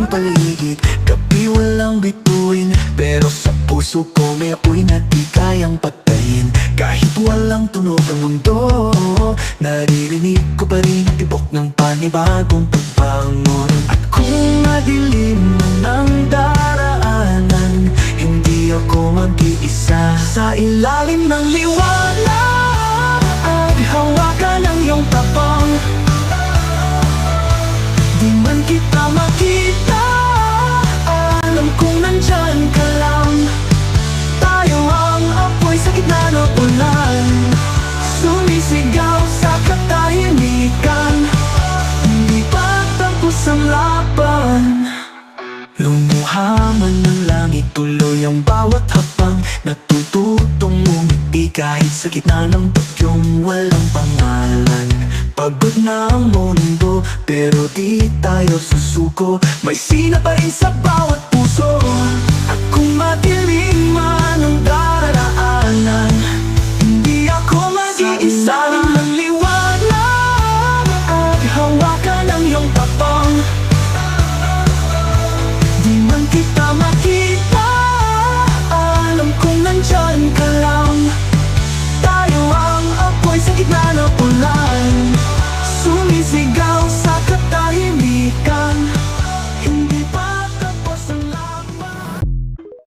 iyong paligid. Gabi walang bituin, pero sa puso ko may apoy na di kayang patayin. Kahit walang tunog ang mundo, naririnig ko pa rin tibok ng panibagong pagbangon. At kung madilim ang daraanan, hindi ako mag-iisa. Sa ilalim ng liwanag, hawakan ang iyong tapang. Di man kita makita, alam kong nandyan ka lang. Tayo ang apoy sa gitna ng ulan, sumisigaw sa katahimikan. Hindi pa tapos ang laban. Lumuha man ng langit, tuloy ang bawat hakbang. Natututong ngumiti kahit sa gitna ng bagyong walang pangalan. Pagod na ang mundo, pero di tayo susuko. May sina pa rin sa bawat puso. At kung